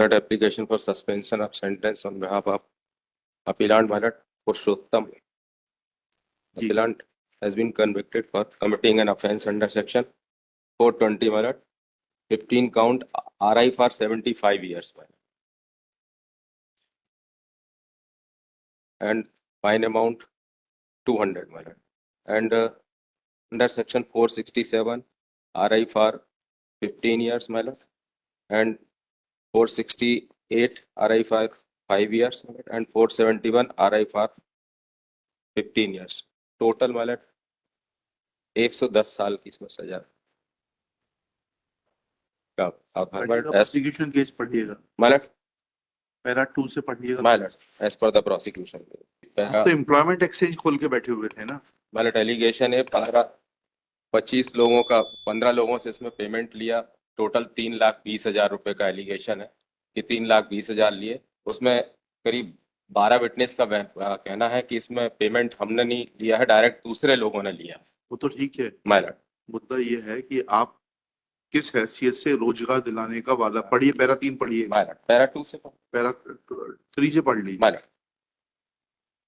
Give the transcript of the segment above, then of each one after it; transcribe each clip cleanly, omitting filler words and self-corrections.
That application for suspension of sentence on behalf of appellant Bharat Purushottam. Appellant has been convicted for committing an offence under section 420 Bharat, 15 count RI for 75 years and fine amount 200 Bharat. And under section 467 RI for 15 years and 468 RI for 5 years and 471 RI for 15 years. Total 110 साल की इसमें सजा का prosecution case पढ़िएगा para 2 से पढ़िएगा as per the prosecution. तो employment exchange खोल के बैठे हुए थे ना। एलिगेशन है 25 लोगों का 15 लोगों से इसमें पेमेंट लिया। टोटल 3,20,000 रुपए का एलिगेशन है कि 3,20,000 लिए। उसमें करीब 12 विटनेस का कहना है कि इसमें पेमेंट हमने नहीं लिया है, डायरेक्ट दूसरे लोगों ने लिया। वो तो ठीक है, मुद्दा ये है कि आप किस हैसियत से रोजगार दिलाने का वादा। पढ़िए पैरा 3 पढ़िए, पैरा 2 से पैरा 3 से पढ़ लीजिए।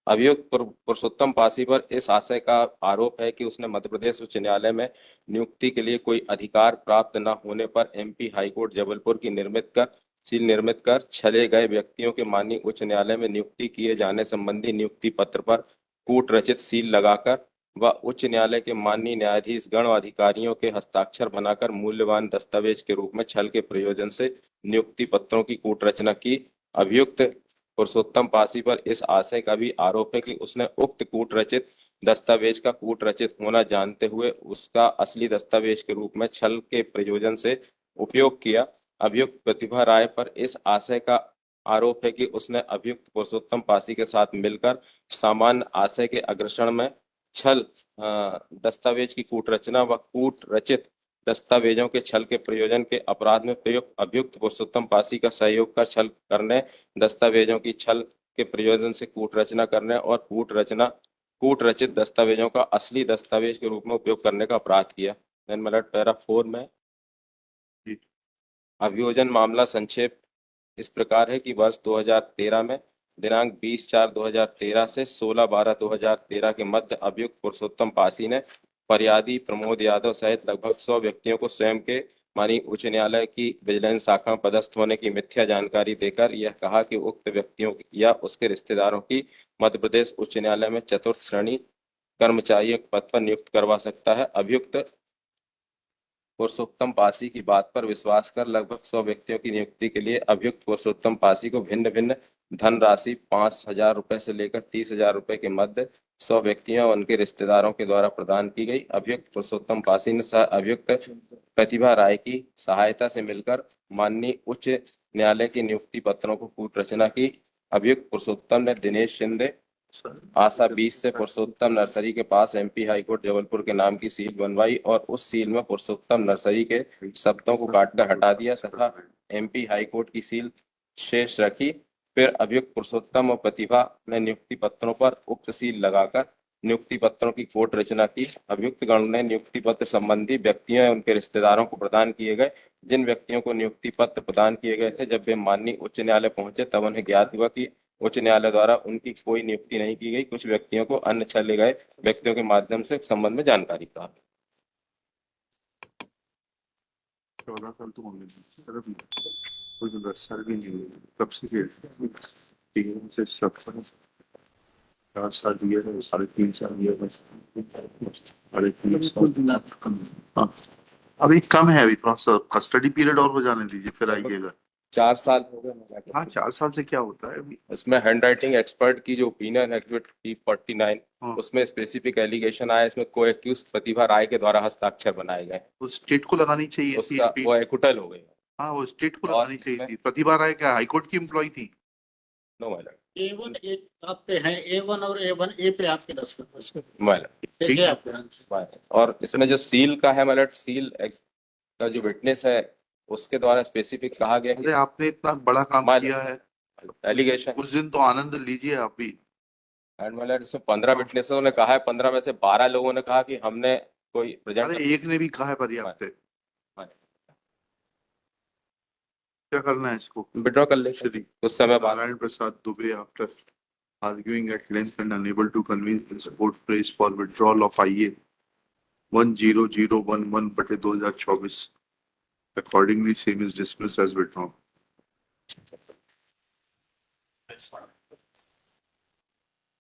अभियुक्त पुरुषोत्तम पासी पर इस आशय का आरोप है कि उसने मध्य प्रदेश उच्च न्यायालय में नियुक्ति के लिए कोई अधिकार प्राप्त न होने पर एमपी हाईकोर्ट जबलपुर की सील निर्मित कर छले गए व्यक्तियों के माननीय उच्च न्यायालय में नियुक्ति किए जाने संबंधी नियुक्ति पत्र पर कूट रचित सील लगाकर व उच्च न्यायालय के माननीय न्यायाधीश गण अधिकारियों के हस्ताक्षर बनाकर मूल्यवान दस्तावेज के रूप में छल के प्रयोजन से नियुक्ति पत्रों की कूट रचना की। अभियुक्त पुरुषोत्तम पासी पर इस आशय का भी आरोप है कि उसने उक्त कूट रचित दस्तावेज का कूट रचित होना जानते हुए उसका असली दस्तावेज के रूप में छल के प्रयोजन से उपयोग किया। अभियुक्त प्रतिभा राय पर इस आशय का आरोप है कि उसने अभियुक्त पुरुषोत्तम पासी के साथ मिलकर सामान्य आशय के अग्रसर में छल दस्तावेज की कूट रचना व कूट रचित दस्तावेजों के छल के प्रयोजन के अपराध में प्रयुक्त अभियुक्त पुरुषोत्तम पासी का सहयोग का छल करने, दस्तावेजों की छल के प्रयोजन से कूट रचना करने और कूट रचित दस्तावेजों का असली दस्तावेज के रूप में उपयोग करने का अपराध किया। पैरा 4 में अभियोजन मामला संक्षेप इस प्रकार है कि वर्ष 2013 में दिनांक 20/4/2013 से 16/12/2013 के मध्य अभियुक्त पुरुषोत्तम पासी ने फरियादी प्रमोद यादव सहित लगभग 100 व्यक्तियों को स्वयं के माननीय उच्च न्यायालय की विजिलेंस शाखा में पदस्थ होने की मिथ्या जानकारी देकर यह कहा कि उक्त व्यक्तियों या उसके रिश्तेदारों की मध्य प्रदेश उच्च न्यायालय में चतुर्थ श्रेणी कर्मचारियों के पद पर नियुक्त करवा सकता है। अभियुक्त पुरुषोत्तम पासी की बात पर विश्वास कर लगभग 100 व्यक्तियों की नियुक्ति के लिए अभियुक्त पुरुषोत्तम पासी को भिन्न भिन्न धनराशि 5,000 रुपए से लेकर 30,000 रुपए के मध्य 100 व्यक्तियों और उनके रिश्तेदारों के द्वारा प्रदान की गई। अभियुक्त पुरुषोत्तम पासी ने सह अभियुक्त प्रतिभा राय की सहायता से मिलकर माननीय उच्च न्यायालय के नियुक्ति पत्रों को कूट रचना की। अभियुक्त पुरुषोत्तम ने दिनेश शिंदे आशा 20 से पुरुषोत्तम नर्सरी के पास एमपी हाईकोर्ट जबलपुर के नाम की सील बनवाई और उस सील में पुरुषोत्तम नर्सरी के शब्दों को काटकर हटा दिया तथा एमपी हाईकोर्ट की सील शेष रखी। फिर अभियुक्त पुरुषोत्तम और प्रतिभा ने नियुक्ति पत्रों पर उक्त सील लगाकर नियुक्ति पत्रों की कोट रचना की। अभियुक्त गण ने नियुक्ति पत्र संबंधी व्यक्तियों और उनके रिश्तेदारों को प्रदान किए गए। जिन व्यक्तियों को नियुक्ति पत्र प्रदान किए गए थे, जब वे माननीय उच्च न्यायालय पहुंचे तब उन्हें ज्ञात हुआ कि उच्च न्यायालय द्वारा उनकी कोई नियुक्ति नहीं की गई। कुछ व्यक्तियों को अन्य छले गए व्यक्तियों के माध्यम से संबंध में जानकारी प्राप्त। 14 साल तो होंगे कोई 10 साल भी नहीं हुए कब से 4 साल दिए 3.5 साल दिए 3.5 साल। अभी कम है, अभी थोड़ा सा कस्टडी पीरियड और हो जाने दीजिए फिर आइएगा। 4 साल हो गए। हाँ 4 साल से क्या होता है अभी इसमें हैंड राइटिंग एक्सपर्ट की जो ओपिनियन है 49 उसमें स्पेसिफिक एलिगेशन आया। इसमें को एक्यूज प्रतिभा राय के द्वारा हस्ताक्षर बनाए गए। वो स्टेट को लगानी चाहिए उसका वो एक्विटल हो गई। हाँ वो स्टेट को लगानी चाहिए थी। प्रतिभा राय क्या हाईकोर्ट की एम्प्लॉय थी? No madam. A1 आप पे है, A1 और A1A पे आपके 10 ठीक है। और इसमें जो सील का है मैडम, सील का जो विटनेस है उसके द्वारा स्पेसिफिक कहा गया कि आपने इतना बड़ा काम किया है एलिगेशन। उस दिन तो आनंद लीजिए आप भी। एंड मैडम इसमें 15 विटनेसों ने कहा है, 15 में से 12 लोगों ने कहा कि हमने कोई प्रेजेंट। एक ने भी कहा है पर्याप्त है। क्या करना है इसको? विड्रॉ कर लेते श्री उस समय बाद Narayan Prasad Dubey, after arguing at length and unable to convince the support praise for withdrawal of IA 10011/2024. Accordingly, same is dismissed as withdrawn.